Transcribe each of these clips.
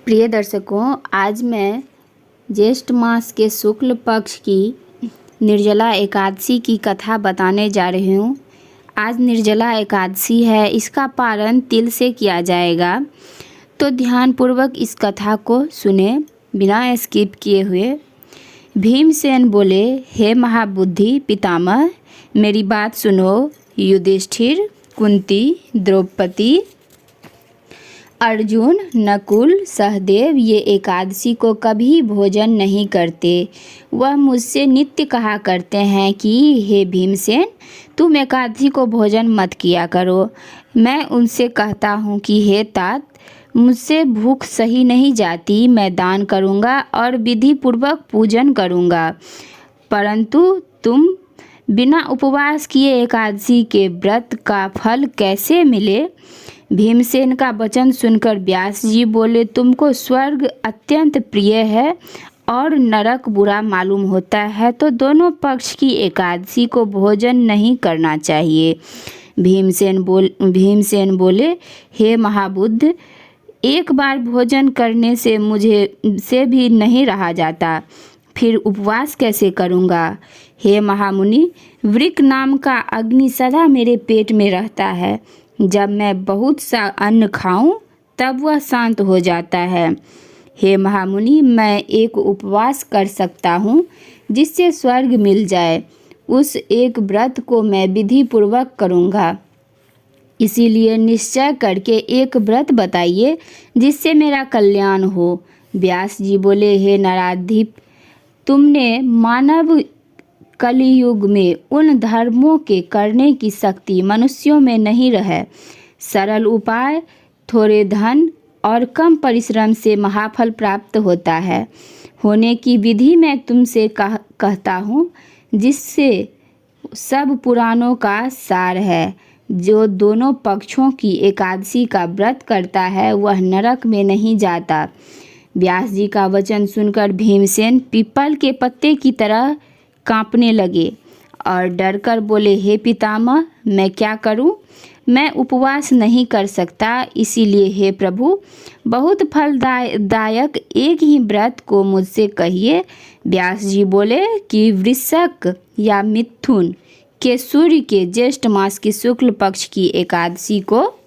प्रिय दर्शकों, आज मैं ज्येष्ठ मास के शुक्ल पक्ष की निर्जला एकादशी की कथा बताने जा रही हूँ। आज निर्जला एकादशी है, इसका पारण तिल से किया जाएगा, तो ध्यानपूर्वक इस कथा को सुने बिना स्किप किए हुए। भीमसेन बोले, हे महाबुद्धि पितामह, मेरी बात सुनो। युधिष्ठिर, कुंती, द्रौपदी, अर्जुन, नकुल, सहदेव ये एकादशी को कभी भोजन नहीं करते। वह मुझसे नित्य कहा करते हैं कि हे भीमसेन, तुम एकादशी को भोजन मत किया करो। मैं उनसे कहता हूँ कि हे तात, मुझसे भूख सही नहीं जाती, मैं दान करूँगा और विधि पूर्वक पूजन करूँगा, परंतु तुम बिना उपवास किए एकादशी के व्रत का फल कैसे मिले। भीमसेन का वचन सुनकर व्यास जी बोले, तुमको स्वर्ग अत्यंत प्रिय है और नरक बुरा मालूम होता है, तो दोनों पक्ष की एकादशी को भोजन नहीं करना चाहिए। भीमसेन बोले, हे महाबुद्ध, एक बार भोजन करने से मुझे से भी नहीं रहा जाता, फिर उपवास कैसे करूँगा। हे महामुनि, वृक नाम का अग्नि सदा मेरे पेट में रहता है। जब मैं बहुत सा अन्न खाऊं तब वह शांत हो जाता है। हे महामुनि, मैं एक उपवास कर सकता हूँ जिससे स्वर्ग मिल जाए। उस एक व्रत को मैं विधि पूर्वक करूँगा, इसीलिए निश्चय करके एक व्रत बताइए जिससे मेरा कल्याण हो। व्यास जी बोले, हे नराधिप, तुमने मानव कलियुग में उन धर्मों के करने की शक्ति मनुष्यों में नहीं रहे। सरल उपाय, थोड़े धन और कम परिश्रम से महाफल प्राप्त होता है। होने की विधि मैं तुमसे कहता हूँ, जिससे सब पुराणों का सार है। जो दोनों पक्षों की एकादशी का व्रत करता है वह नरक में नहीं जाता। व्यास जी का वचन सुनकर भीमसेन पीपल के पत्ते की तरह कांपने लगे और डरकर बोले, हे पितामह, मैं क्या करूं? मैं उपवास नहीं कर सकता, इसीलिए हे प्रभु, बहुत फलदायक एक ही व्रत को मुझसे कहिए। व्यास जी बोले कि वृश्चिक या मिथुन के सूर्य के ज्येष्ठ मास की शुक्ल पक्ष की एकादशी को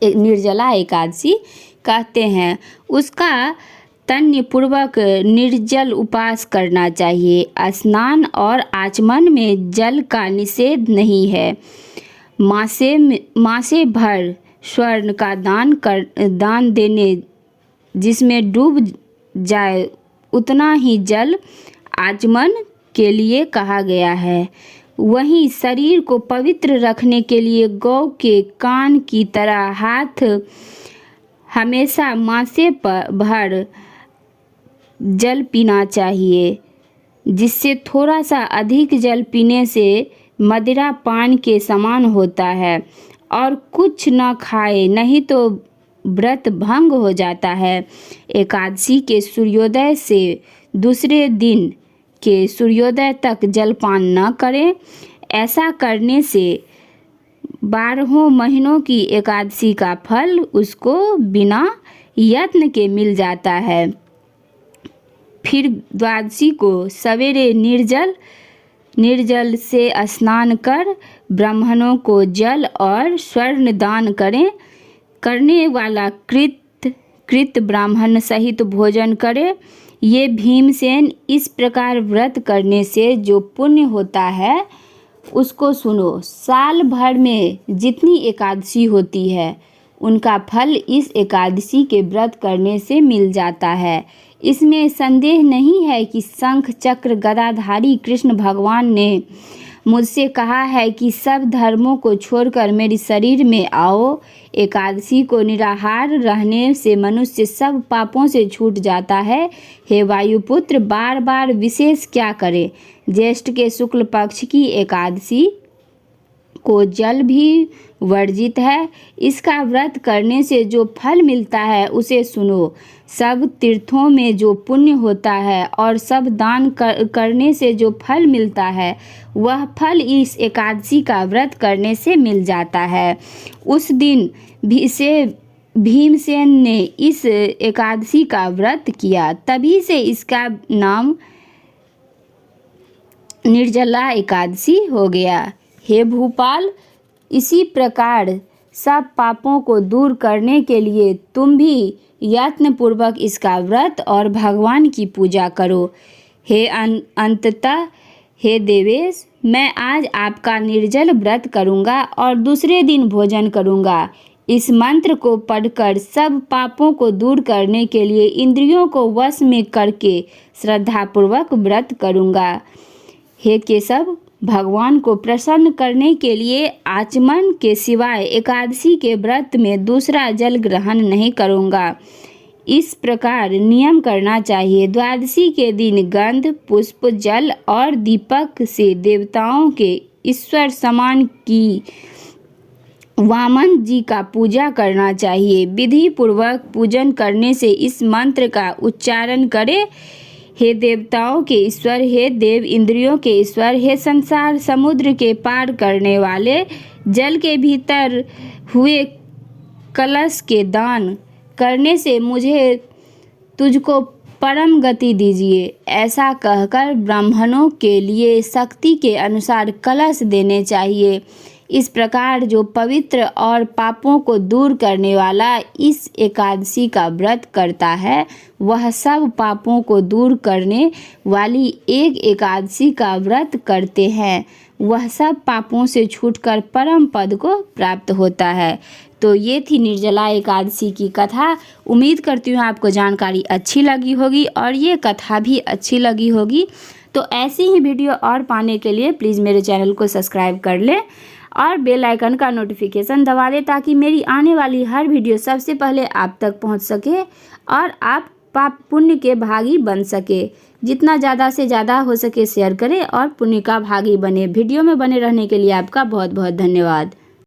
निर्जला एकादशी कहते हैं। उसका तन्य पूर्वक निर्जल उपास करना चाहिए। स्नान और आचमन में जल का निषेध नहीं है। मासे भर स्वर्ण का दान देने जिसमें डूब जाए उतना ही जल आचमन के लिए कहा गया है। वहीं शरीर को पवित्र रखने के लिए गौ के कान की तरह हाथ हमेशा मासे भर जल पीना चाहिए, जिससे थोड़ा सा अधिक जल पीने से मदिरा पान के समान होता है। और कुछ न खाए, नहीं तो व्रत भंग हो जाता है। एकादशी के सूर्योदय से दूसरे दिन के सूर्योदय तक जलपान न करें। ऐसा करने से 12 महीनों की एकादशी का फल उसको बिना यत्न के मिल जाता है। फिर द्वादशी को सवेरे निर्जल से स्नान कर ब्राह्मणों को जल और स्वर्ण दान करने वाला कृत ब्राह्मण सहित भोजन करे। ये भीमसेन, इस प्रकार व्रत करने से जो पुण्य होता है उसको सुनो। साल भर में जितनी एकादशी होती है उनका फल इस एकादशी के व्रत करने से मिल जाता है। इसमें संदेह नहीं है कि शंख चक्र गदाधारी कृष्ण भगवान ने मुझसे कहा है कि सब धर्मों को छोड़कर मेरे शरीर में आओ। एकादशी को निराहार रहने से मनुष्य सब पापों से छूट जाता है। हे वायुपुत्र, बार बार विशेष क्या करे। ज्येष्ठ के शुक्ल पक्ष की एकादशी को जल भी वर्जित है। इसका व्रत करने से जो फल मिलता है उसे सुनो। सब तीर्थों में जो पुण्य होता है और सब दान करने से जो फल मिलता है वह फल इस एकादशी का व्रत करने से मिल जाता है। उस दिन भीमसेन ने इस एकादशी का व्रत किया, तभी से इसका नाम निर्जला एकादशी हो गया। हे भूपाल, इसी प्रकार सब पापों को दूर करने के लिए तुम भी यत्नपूर्वक इसका व्रत और भगवान की पूजा करो। हे अंततः हे देवेश, मैं आज आपका निर्जल व्रत करूँगा और दूसरे दिन भोजन करूँगा। इस मंत्र को पढ़कर सब पापों को दूर करने के लिए इंद्रियों को वश में करके श्रद्धापूर्वक व्रत करूँगा। हे केशव, भगवान को प्रसन्न करने के लिए आचमन के सिवाय एकादशी के व्रत में दूसरा जल ग्रहण नहीं करूँगा। इस प्रकार नियम करना चाहिए। द्वादशी के दिन गंध, पुष्प, जल और दीपक से देवताओं के ईश्वर समान की वामन जी का पूजा करना चाहिए। विधि पूर्वक पूजन करने से इस मंत्र का उच्चारण करें। हे देवताओं के ईश्वर, हे देव इंद्रियों के ईश्वर, हे संसार समुद्र के पार करने वाले, जल के भीतर हुए कलश के दान करने से मुझे तुझको परम गति दीजिए। ऐसा कहकर ब्राह्मणों के लिए शक्ति के अनुसार कलश देने चाहिए। इस प्रकार जो पवित्र और पापों को दूर करने वाला इस एकादशी का व्रत करता है, वह सब पापों को दूर करने वाली एक एकादशी का व्रत करते हैं। वह सब पापों से छूटकर परम पद को प्राप्त होता है। तो ये थी निर्जला एकादशी की कथा। उम्मीद करती हूँ आपको जानकारी अच्छी लगी होगी और ये कथा भी अच्छी लगी होगी। तो ऐसी ही वीडियो और पाने के लिए प्लीज़ मेरे चैनल को सब्सक्राइब कर लें और बेल आइकन का नोटिफिकेशन दबा दें, ताकि मेरी आने वाली हर वीडियो सबसे पहले आप तक पहुंच सके और आप पाप पुण्य के भागी बन सके। जितना ज़्यादा से ज़्यादा हो सके शेयर करें और पुण्य का भागी बने। वीडियो में बने रहने के लिए आपका बहुत बहुत धन्यवाद।